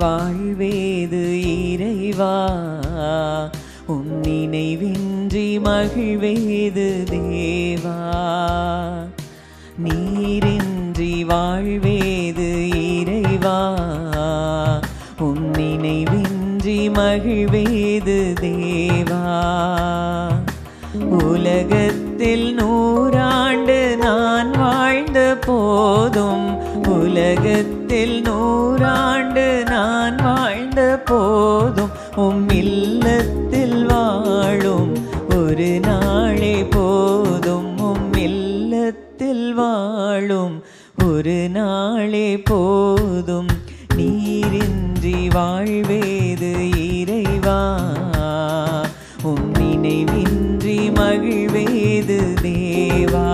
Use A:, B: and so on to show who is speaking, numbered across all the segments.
A: வாழ்வேது இறைவா, உன் நினைவின்றி மகிழ்வேது தேவா. நீரின்றி வாழ்வேது இறைவா, உன் நினைவின்றி மகிழ்வேது தேவா. உலகத்தில் 100 ஆண்டு நான் வாழ்ந்த போதும், உலகத்தில் 100 ஆண்டு நான் வாழ்ந்த போதும், இல்லத்தில் வாழும் ஒரு நாளே போதும், இல்லத்தில் வாழும் ஒரு நாளே போதும். நீரின்றி வாழ்வேது இறைவா, உன் நினைவின்றி மகிழ்வேது தேவா.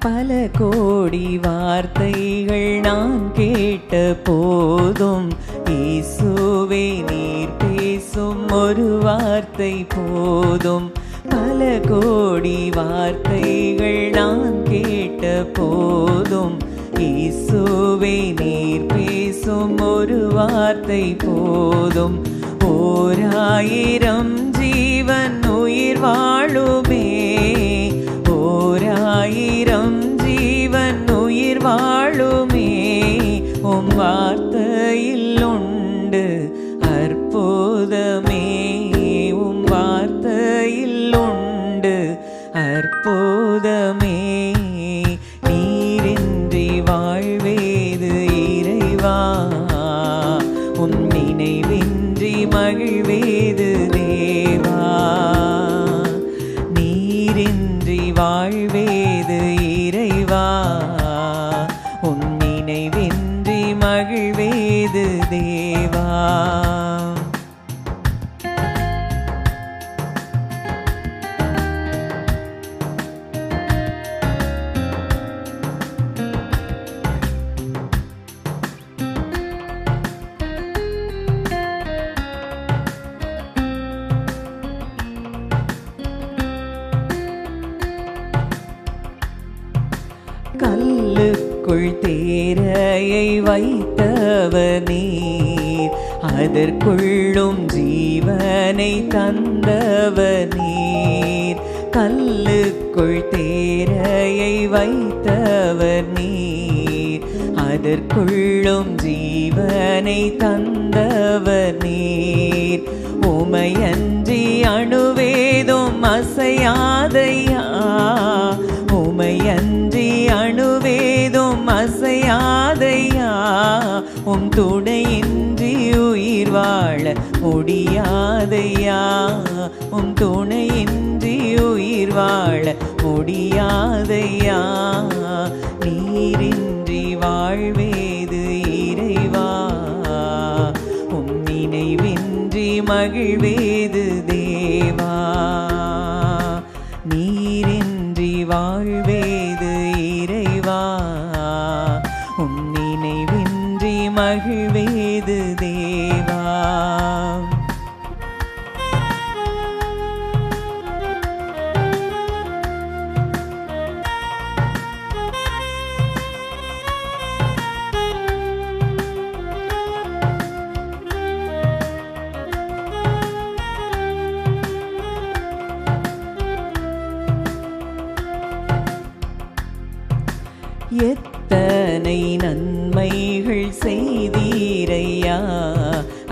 A: பல கோடி வார்த்தைகள் நான் கேட்ட போதும், இயேசுவே நீர் பேசும் ஒரு வார்த்தை போதும். பல கோடி வார்த்தைகள் நான் கேட்ட போதும், இயேசுவே நீர் பேசும் ஒரு வார்த்தை போதும். 1000 ஜீவன் உயிர் வாழுமே, 1000 ஜீவன் உயிர் வாழுமே, உம் வார்த்தையில் உண்டு அற்புதமே, உம் வார்த்தையில் உண்டு அற்புதமே. நீரின்றி வாழ்வேது இறைவா, உன் நினைவின்றி மகிழ்வேது தேவா. நீரின்றி வாழ்வேது இறைவா, உன் நினைவின்றி மகிழ்வேது தேவா. கல்லுக்குள் தேரையை வைத்தவர் நீர், அதற்குள்ளும் ஜீவனை தந்தவர் நீர். கல்லுக்குள் தேரையை வைத்தவர் நீர், அதற்குள்ளும் ஜீவனை தந்தவர் நீர். உமையன்றி அணுவேதும் அசையாதையா, உமையன்றி அணுவேதும் அசையாதையா, உம் துணையின்றி உயிர் வாழ முடியாதையா, உம் துணையின்றி உயிர் வாழ முடியாதையா. நீரின்றி வாழ்வேது இறைவா, உம் நினைவின்றி மகிழ்வேது தேவா. நீரின்றி வாழ்வேது இறைவா, உம் நினைவின்றி மகிழ்வேது தேவா. எத்தனை நன்மைகள் செய்தீரையா,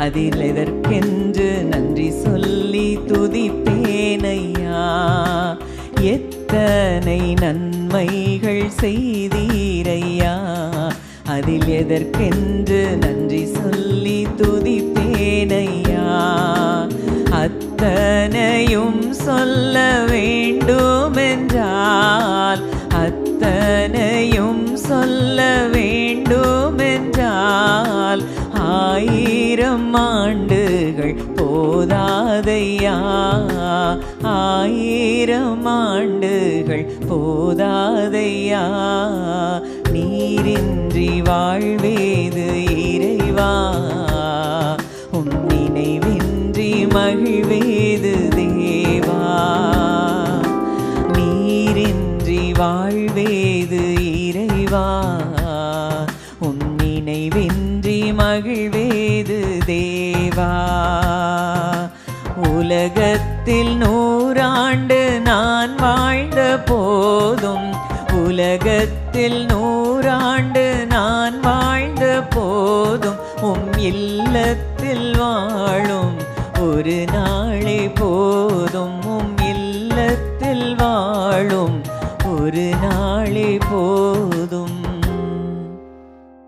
A: அதில் எதற்கென்று நன்றி சொல்லி துதிப்பேனையா. எத்தனை நன்மைகள் செய்தீரையா, அதில் எதற்கென்று நன்றி சொல்லி துதிப்பேனையா. அத்தனையும் சொல்ல வேண்டுமென்றால், அத்தனையும் சொல்ல வேண்டுமென்றால் 1000 ஆண்டுகள் போதாதையா, 1000 ஆண்டுகள் போதாதையா, நீரின்றி வாழ்வேது இறைவா, உன் நினைவின்றி மகிழ்வேது தேவா, நீரின்றி வாழ்வேது இறைவா, உன் நினைவின்றி மகிழ்வேது தேவா. உலகத்தில் 100 ஆண்டு நான் வாழ்ந்த போதும், உலகத்தில் 100 ஆண்டு நான் வாழ்ந்த போதும், இல்லத்தில் வாழும் ஒரு நாளே போதும், இல்லத்தில் வாழும் ஒரு நாளே போதும்.